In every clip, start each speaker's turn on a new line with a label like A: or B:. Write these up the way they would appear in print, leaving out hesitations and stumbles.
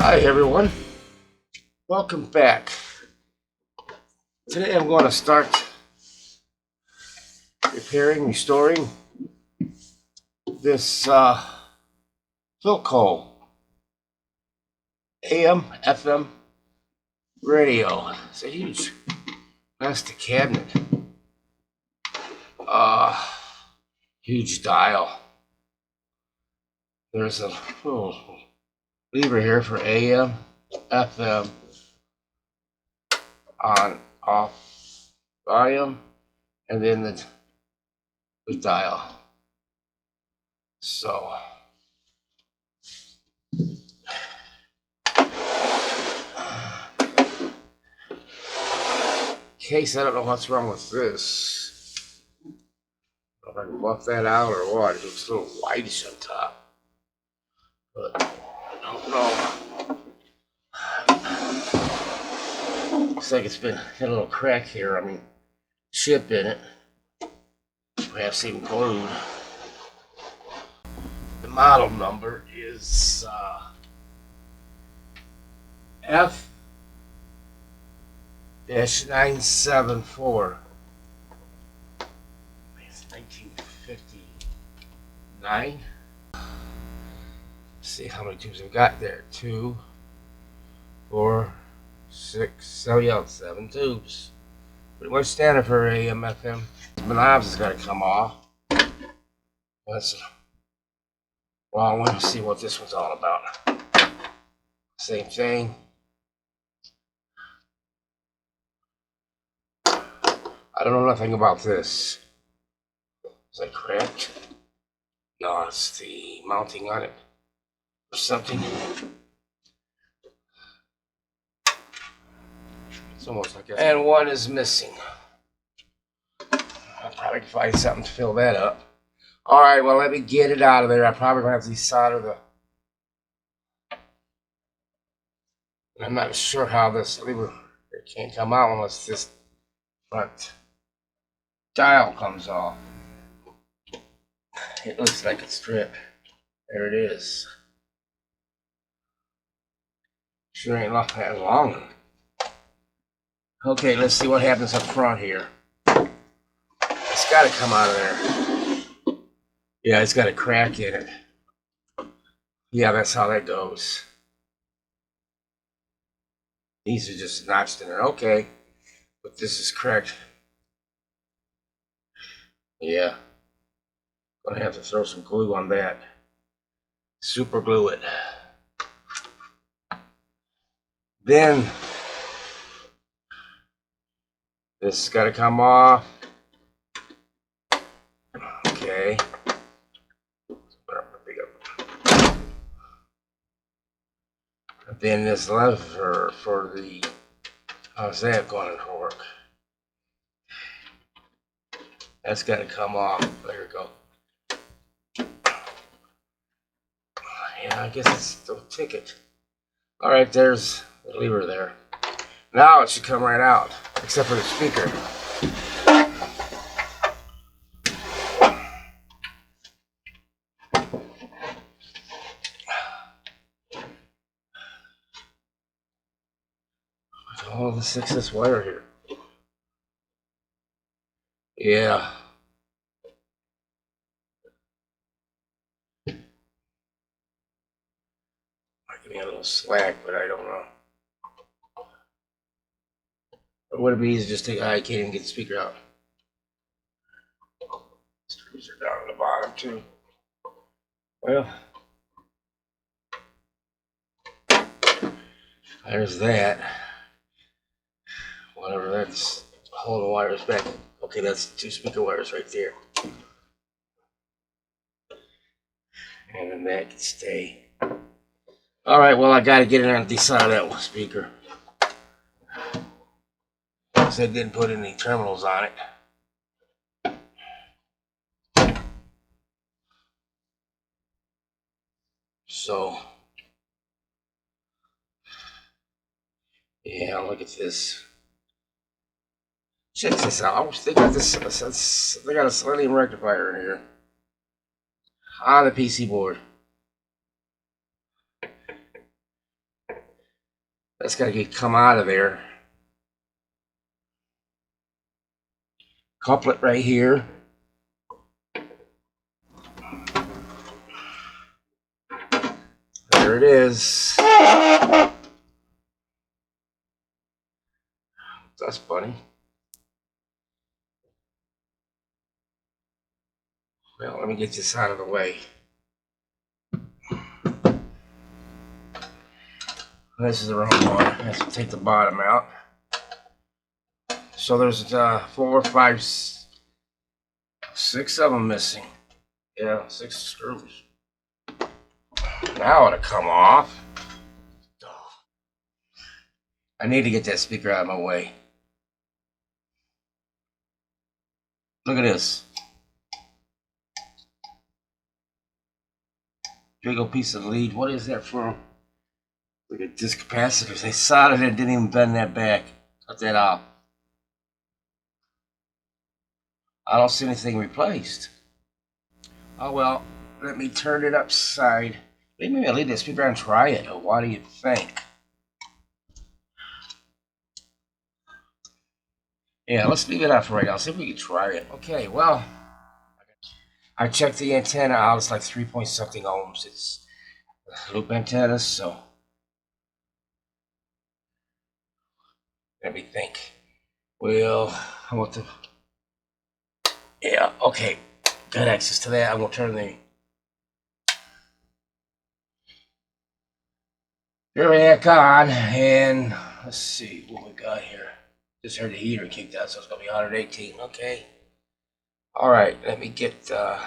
A: Hi everyone, welcome back. Today I'm going to start restoring this Philco AM FM radio. It's a huge plastic cabinet, huge dial. There's a little lever here for AM, FM, on, off, volume, and then the dial. So in case I don't know what's wrong with this, I don't know if I can buff that out or what. It looks a little whitish on top, but I don't know. Looks like it's been got a little crack here. I mean, chip in it, perhaps even glued. The model number is F-974. It's 1959. Let's see how many tubes I've got there. 2, 4, 6, 7 tubes. Pretty much standard for AM, FM. The knobs has got to come off. That's a wrong one. Let's see what this one's all about. Same thing. I don't know nothing about this. Is that cracked? No, it's the mounting on it or something. It's almost like that. And one is missing. I'll probably find something to fill that up. Alright, well, let me get it out of there. I probably gonna have to desolder the... I'm not sure how this lever... It can't come out unless this front dial comes off. It looks like it's stripped. There it is. Sure ain't left that long. Okay, let's see what happens up front here. It's got to come out of there. Yeah, it's got a crack in it. Yeah, that's how that goes. These are just notched in there. Okay, but this is cracked. Yeah, gonna have to throw some glue on that. Super glue it. Then this has got to come off. Okay. Then this lever for the, how's that going to work? That's got to come off. There we go. Yeah, I guess it's the ticket. All right, there's the lever there. Now it should come right out, except for the speaker. Oh, the 6S wire here. Yeah. Might give me a little slack, but I don't know. Or would it be easy to just take, I can't even get the speaker out. Screws are down on the bottom too. Well, there's that. Whatever, that's holding the wires back. Okay, that's 2 speaker wires right there. And then that can stay. Alright, well, I gotta get it on the side of that one speaker. Because I didn't put any terminals on it. So, yeah, look at this. Check this out. They got this. They got a selenium rectifier in here on the PC board. That's got to come out of there. Couplet right here. There it is. That's funny. Well, let me get this out of the way. This is the wrong one. I have to take the bottom out. So there's 4, 5, 6 of them missing. Yeah, 6 screws. Now it'll come off. I need to get that speaker out of my way. Look at this. Big old piece of lead. What is that from? Look at this capacitors. They soldered it, didn't even bend that back. Cut that off. I don't see anything replaced. Oh well, let me turn it upside. Maybe I'll leave this speaker and try it. Or what do you think? Yeah, let's leave it out for right now. See if we can try it. Okay, well, I checked the antenna out. It's like 3 point something ohms. It's loop antennas, so let me think. Well, I want to. Yeah, okay. Got access to that. I'm gonna turn the back on, and let's see what we got here. Just heard the heater kicked out, so it's gonna be 118. Okay. All right. Let me get turn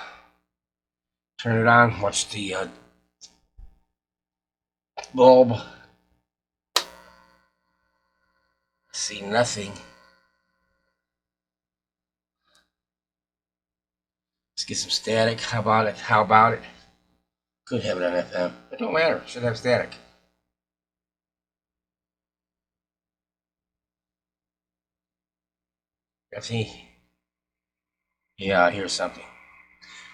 A: it on. Watch the bulb. See nothing. Let's get some static. How about it? How about it? Could have it on FM. It don't matter. Should have static. I see. Yeah, I hear something.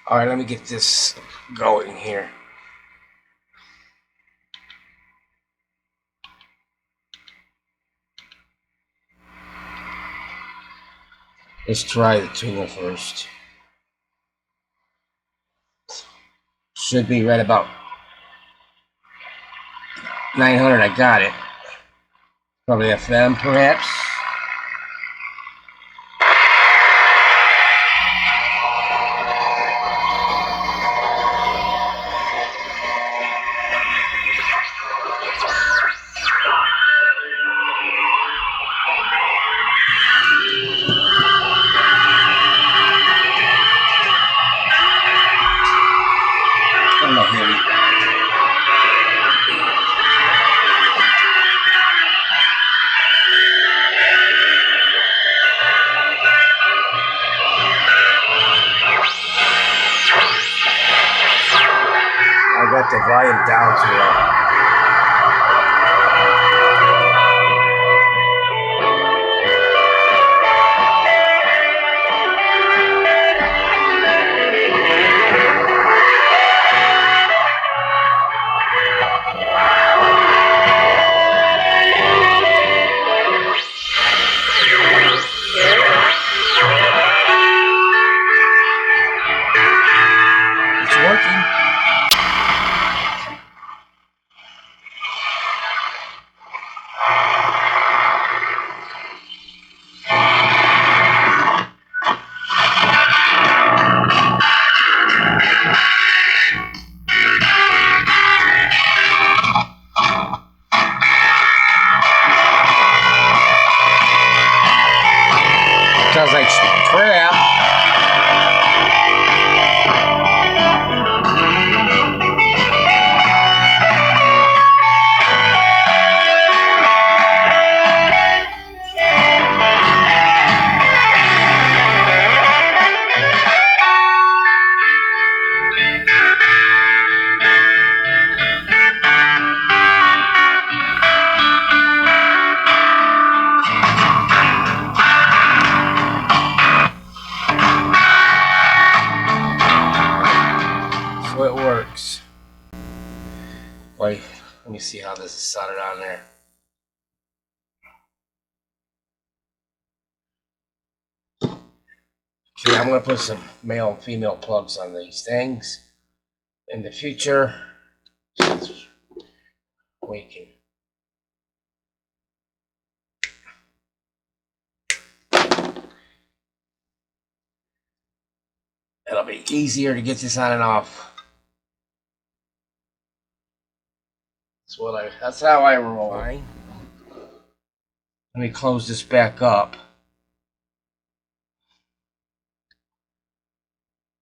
A: All right, let me get this going here. Let's try the tuner first. Should be right about 900. I got it. Probably FM, perhaps. I'm not hearing it. I got the volume down too low. It's working. Sounds like crap. So it works. Wait, let me see how this is soldered on there. Okay, I'm going to put some male and female plugs on these things in the future. We can. It'll be easier to get this on and off. That's how I roll. Fine. Let me close this back up.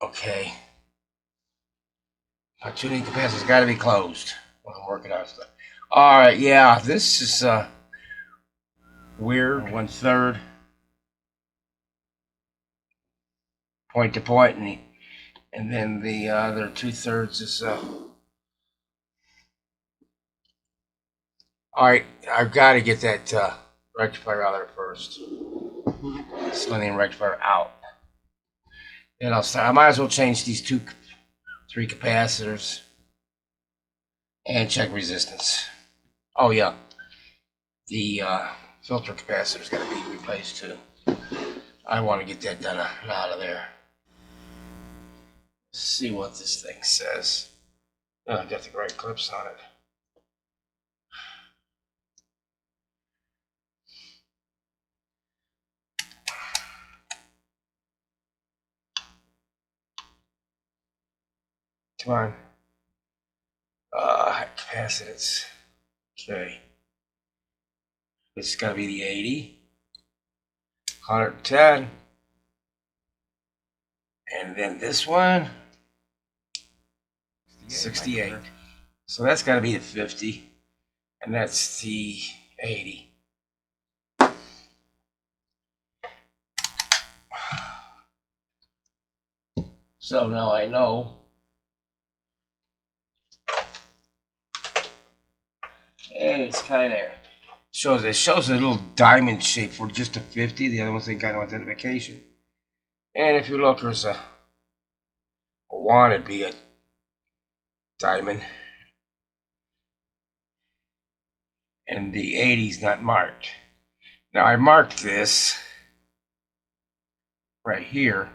A: Okay. My tuning capacitor's got to be closed when I'm working on stuff. All right, yeah, this is weird. 1/3 point to point, and then the other 2/3 is. All right, I've got to get that rectifier out of there first. Selenium rectifier out. Then I'll start. I might as well change these 3 capacitors and check resistance. Oh yeah, the filter capacitor's got to be replaced too. I want to get that done out of there. Let's see what this thing says. Oh, I've got the right clips on it. Come on. Capacitance. Okay. This is going to be the 80. 110. And then this one. 68. So that's got to be the 50. And that's the 80. So now I know. And it's kind of shows a little diamond shape for just a 50. The other ones ain't got no identification. And if you look, there's a wanted be a diamond. And the 80's not marked. Now I marked this right here.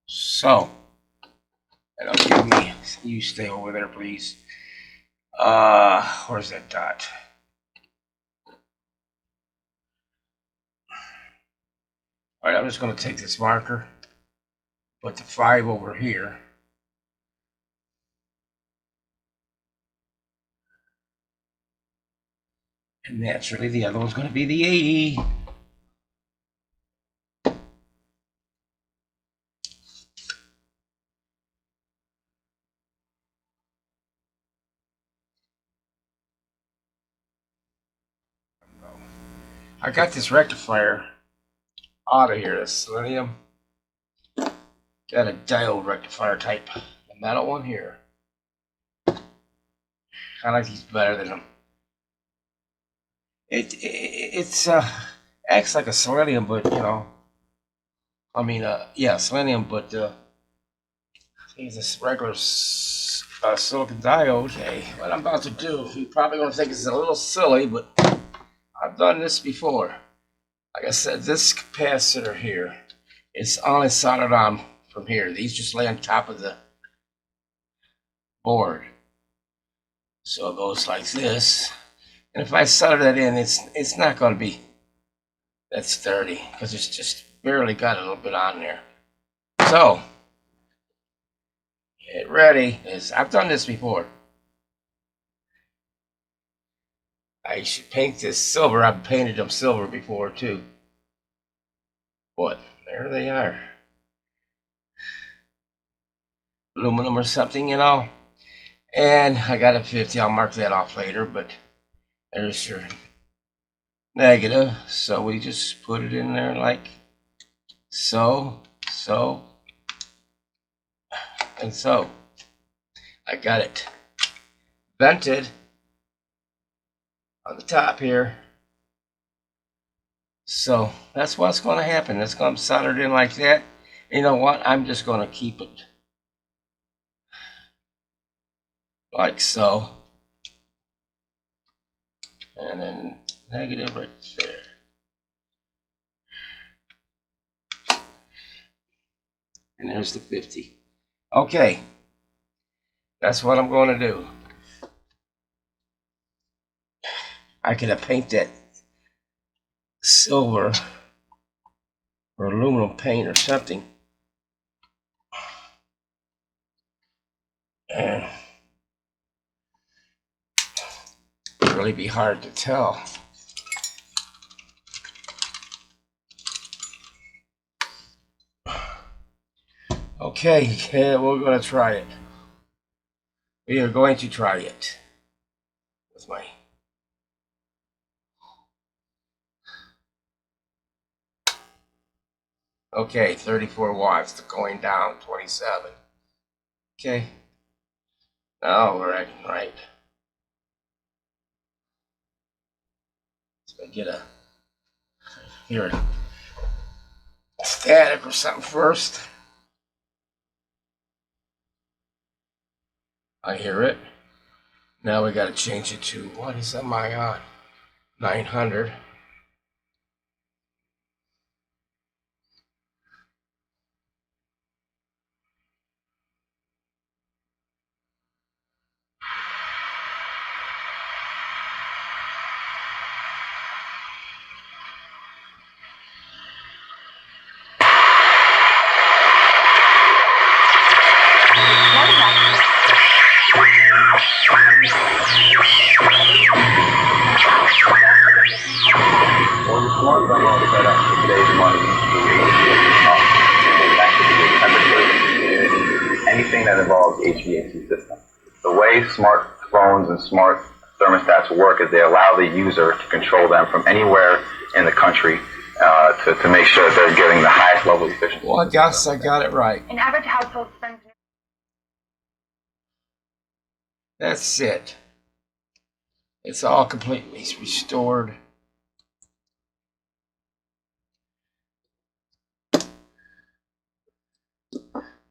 A: So it'll give me, you stay over there please. Where's that dot? Alright, I'm just going to take this marker, put the 5 over here. And naturally the other one's going to be the 80. I got this rectifier out of here, this selenium. Got a diode rectifier type, the metal one here. I like these better than them. It's acts like a selenium, but you know, I mean, yeah, selenium, but I think it's a regular silicon diode. Okay, what I'm about to do, you're probably gonna think it's a little silly, but I've done this before. Like I said, this capacitor here is only soldered on from here. These just lay on top of the board. So it goes like this. And if I solder that in, it's not going to be, that's 30, because it's just barely got a little bit on there. So, get ready. I've done this before. I should paint this silver. I've painted them silver before too. But there they are. Aluminum or something, you know. And I got a 50. I'll mark that off later, but there's your negative. So we just put it in there like so, and so. I got it vented on the top here. So that's what's going to happen. It's going to be soldered in like that. You know what? I'm just going to keep it like so. And then negative right there. And there's the 50. Okay. That's what I'm going to do. I could have painted that silver or aluminum paint or something. And it'd really be hard to tell. Okay, yeah, we're going to try it. We are going to try it with my okay, 34 watts, going down 27. Okay. Now we're acting right. So I get a hear a static or something first. I hear it. Now we got to change it to, what is that my on? 900.
B: Well, your smart thermal setup for today's money is anything that involves HVAC system. The way smartphones and smart thermostats work is they allow the user to control them from anywhere in the country to make sure that they're getting the highest level of efficiency.
A: Well, I guess I got it right.
C: An average household spends...
A: That's it. It's all completely restored.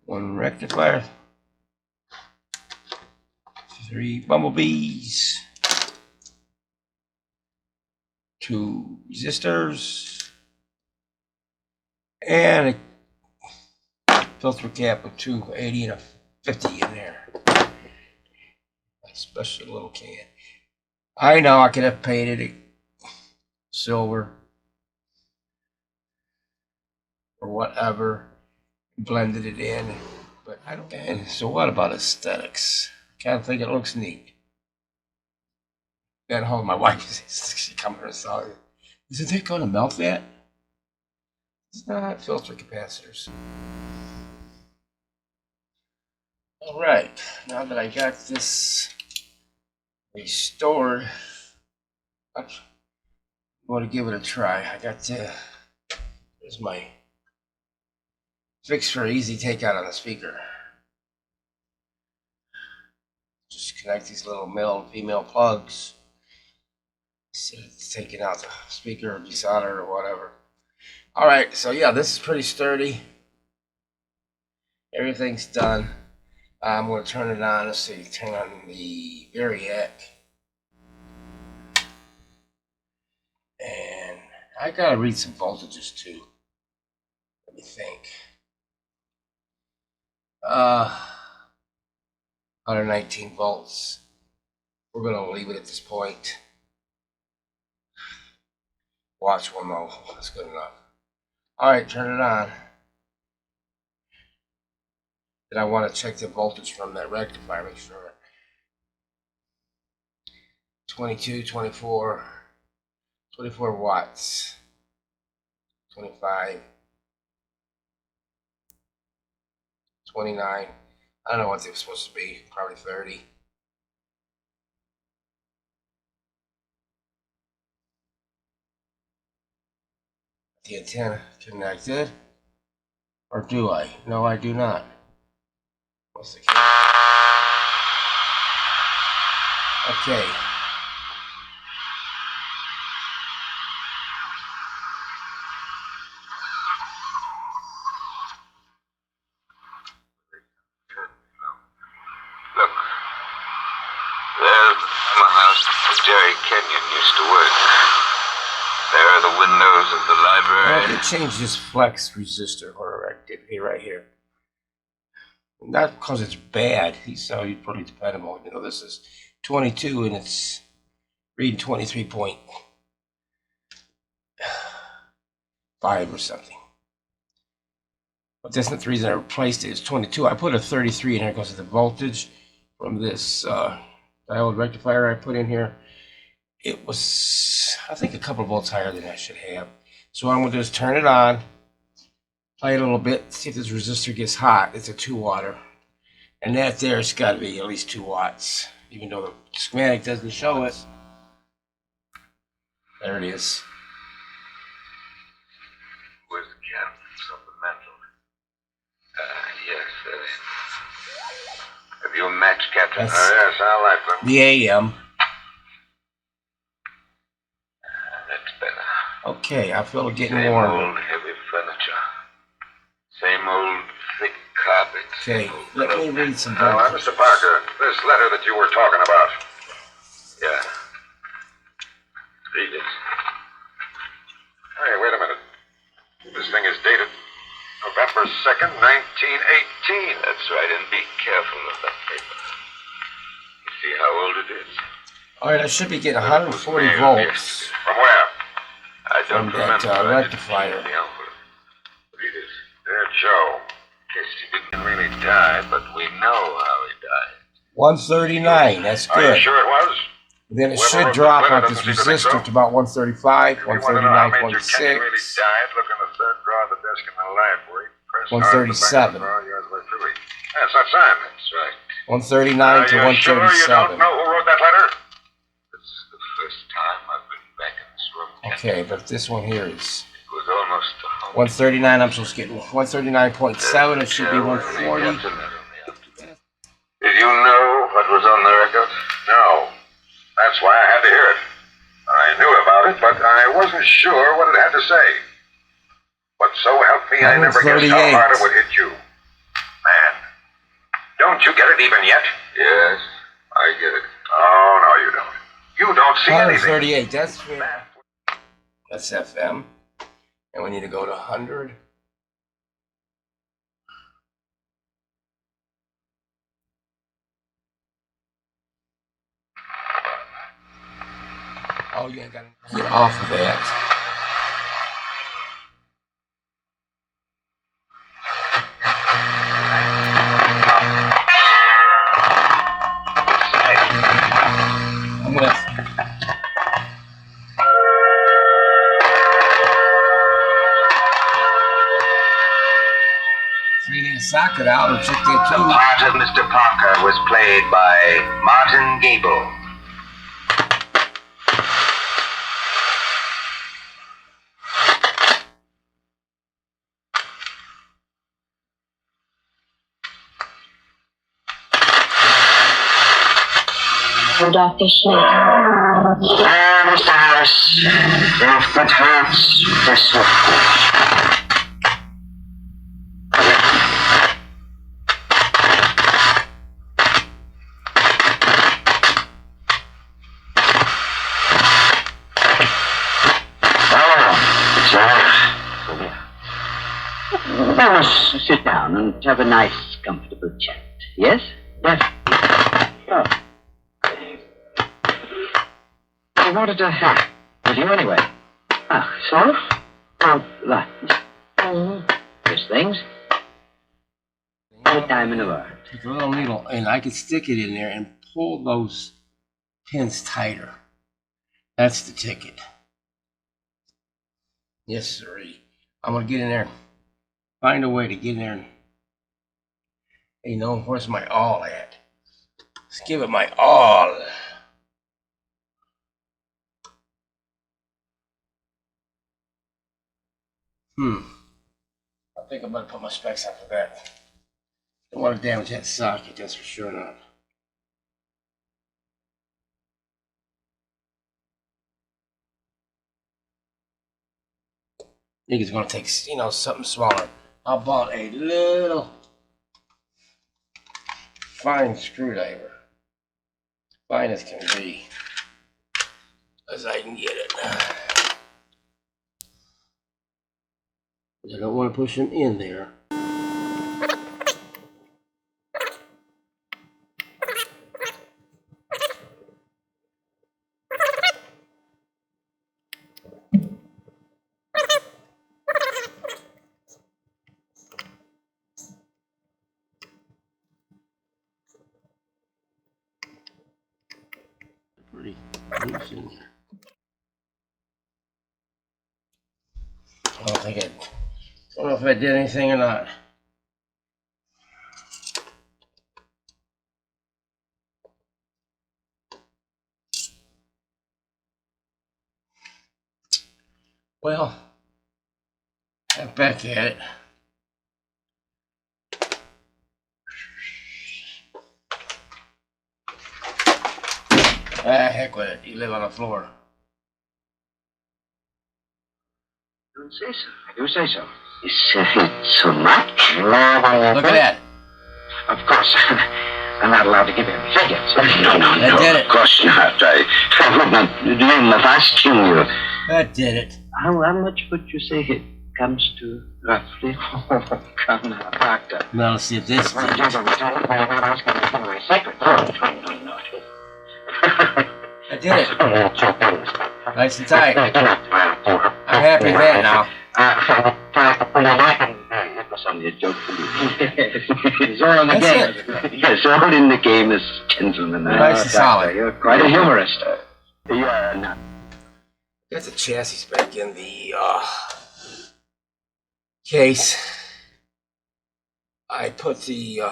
A: One rectifier. 3 bumblebees. 2 resistors. And a filter cap with 280 and a 50 in there. A special little can. I know I could have painted it silver or whatever, blended it in, but I don't. And so what about aesthetics? I kind of think it looks neat. At home, my wife, she come here and saw it. Isn't that going to melt that? It's not filter capacitors. All right, now that I got this restored, I'm going to give it a try. I got there's my fix for easy takeout on the speaker. Just connect these little male and female plugs. Instead of taking out the speaker or desolder or whatever. All right, so yeah, this is pretty sturdy. Everything's done. I'm going to turn it on. Let's see, turn on the variac. And I got to read some voltages too. Let me think. 119 volts. We're going to leave it at this point. Watch one though. That's good enough. All right, turn it on. Then I want to check the voltage from that rectifier. Make sure. 22, 24 watts. 25. 29. I don't know what they're supposed to be. Probably 30. The antenna connected. Or do I? No, I do not. What's the key? Okay.
D: Look, there's the house where Jerry Kenyon used to work. There are the windows of the
A: I
D: library.
A: have to change this flex resistor or activity right here. Not because it's bad. He's pretty dependable. You know, this is 22 and it's reading 23.5 or something. But that's not the reason I replaced it. It's 22. I put a 33 in here because of the voltage from this diode rectifier I put in here. It was, I think, a couple of volts higher than I should have. So what I'm going to do is turn it on, play it a little bit, see if this resistor gets hot. It's a 2-watt. And that there's got to be at least 2 watts, even though the schematic doesn't show it. There it is.
D: Where's the cap? Supplemental. Yes. Have you a match, Captain?
A: That's
D: Yes, I like them.
A: the AM.
D: That's better.
A: Okay, I feel it getting
D: Same
A: warm.
D: old heavy furniture. Same old thick carpet.
A: Okay, let me read some
D: Now,
A: voltage.
D: Mr. Parker, this letter that you were talking about. Yeah. Read it. Hey, wait a minute. This thing is dated November 2nd, 1918. That's right, and be careful of that paper. You see how old it is?
A: All right, I should be getting
D: Well, it was
A: 140
D: mailed
A: volts.
D: yesterday. From where? I don't
A: From that,
D: remember.
A: rectifier.
D: The envelope. Read it. Dear Joe, guess he didn't really die, but we know how he died.
A: 139, that's
D: Are you
A: good.
D: sure it was?
A: Then it
D: Whoever
A: should
D: wrote
A: drop
D: this letter
A: off this
D: doesn't seem to think
A: resistor
D: so.
A: to about 135,
D: If you want to know how Major Kenyon really
A: 139.6.
D: died, look in the third drawer of the desk in the library. Press
A: 137.
D: hard at the back of the drawer, yours way through it. That's not signed. That's right.
A: 139 to
D: Are you sure you don't
A: 137.
D: know who wrote that letter? This is the first time I've been back in this room.
A: Okay, but this one here is
D: It was almost
A: 139. I'm supposed to get 139.7. It should be 140.
D: Did you know what was on the record? No. That's why I had to hear it. I knew about it, but I wasn't sure what it had to say. But so help me, I never guessed how
A: 138.
D: hard it would hit you. Man, don't you get it even yet? Yes, I get it. Oh, no, you don't. You don't see anything.
A: 138. That's FM. And we need to go to 100. Oh, you ain't got to get off of that. I'm gonna. So you need a socket out or check that
D: The
A: too.
D: part of Mr. Parker was played by Martin Gable.
C: Dr. Schmidt.
D: Mr. Harris, if it hurts, this will
C: Let us sit down and have a nice, comfortable chat. Yes? Yes. Oh. I wanted to have with you anyway. Ah, so? Like these things. Any time in the world.
A: Take a little needle and I can stick it in there and pull those pins tighter. That's the ticket. Yes, sirree. I'm gonna get in there. Find a way to get in there. You know, where's my all at? Let's give it my all. I think I'm gonna put my specs on for that. Don't want to damage that socket, that's for sure not. I think it's gonna take, you know, something smaller. How about a little fine screwdriver? Fine as can be, as I can get it. I don't want to push them in there. I don't know if I did anything or not. Well, I'm back at it. Heck with it. You live on the floor.
C: Don't say so. I do say so. You say so much. Look
A: at that.
C: Of course, I'm not allowed to give him figures. No,
A: That did it.
C: Of course not. I would not dream of asking you.
A: That did it.
C: How much would you say it comes to, roughly? Oh, come now, Doctor.
A: Now let's see if this did it. I did it. Nice and tight. I'm happy with that now.
C: That was only a joke for you. It's all in the game. Yes, all in the game is gentlemen.
A: Nice and solid.
C: You're quite a humorist. Yeah, no.
A: Got the chassis back in the case. I put the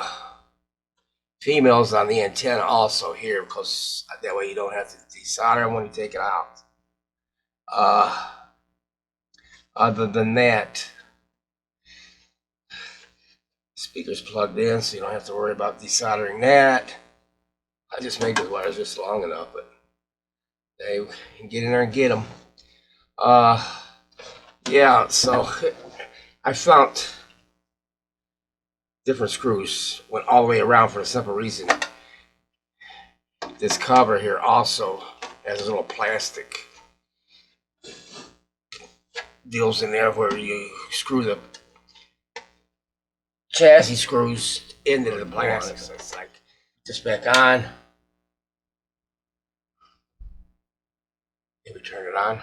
A: females on the antenna also here because that way you don't have to desolder them when you take it out. Other than that, speaker's plugged in, so you don't have to worry about desoldering that. I just made the wires just long enough, but they can get in there and get them. Yeah, so I found different screws, went all the way around for the simple reason this cover here also has a little plastic deals in there where you screw the chassis screws into the plastic. So it's like this back on. Maybe turn it on.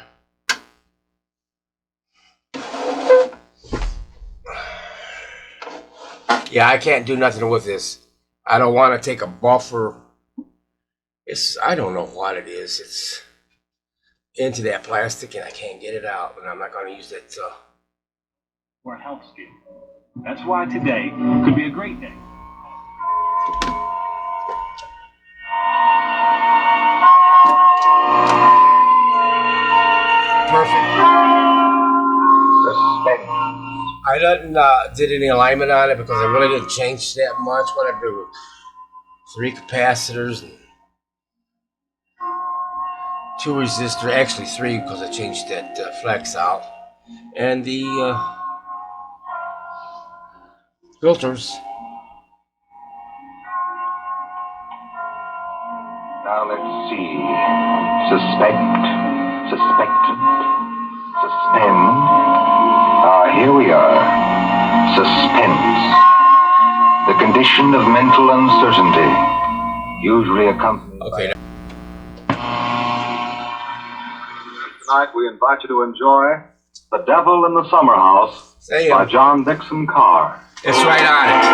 A: Yeah, I can't do nothing with this. I don't want to take a buffer. I don't know what it is. It's into that plastic and I can't get it out, and I'm not going to use that.
E: For a health scheme. That's why today could be a great day.
A: Perfect. I didn't did any alignment on it because I really didn't change that much. What I do, 3 capacitors and 2 resistors, actually 3 because I changed that flex out, and the filters.
D: Now let's see. Suspect, suspected, suspend. Here we are. Suspense. The condition of mental uncertainty, usually accompanied
A: Okay.
F: Tonight we invite you to enjoy The Devil in the Summer House by John Dixon Carr.
A: It's right on it.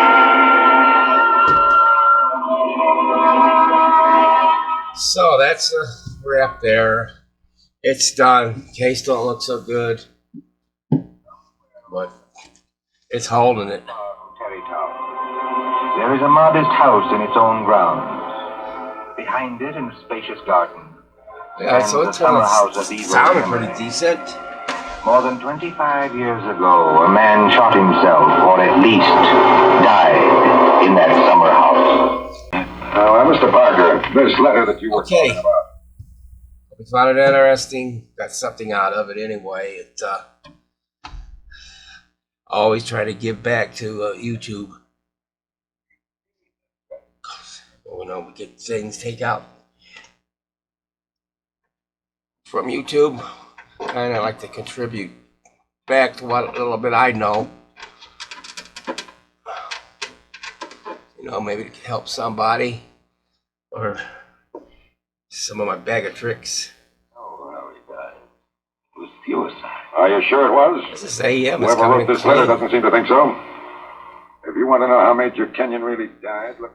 A: So that's a wrap there. It's done. Case don't look so good, but it's holding it.
B: There is a modest house in its own grounds. Behind it, in a spacious garden.
A: Yeah, so it's sounded pretty decent.
B: More than 25 years ago, a man shot himself, or at least died, in that summer house.
D: Mr. Parker, this letter that you were talking about.
A: We found it interesting. Got something out of it anyway. It always try to give back to YouTube. You know, we get things take out from YouTube. Kind of like to contribute back to what little bit I know. You know, maybe it can help somebody, or some of my bag of tricks.
B: Oh, how he died. It was suicide.
D: Are you sure it was?
A: This is AM.
D: Whoever wrote this letter doesn't seem to think so. If you want to know how Major Kenyon really died, look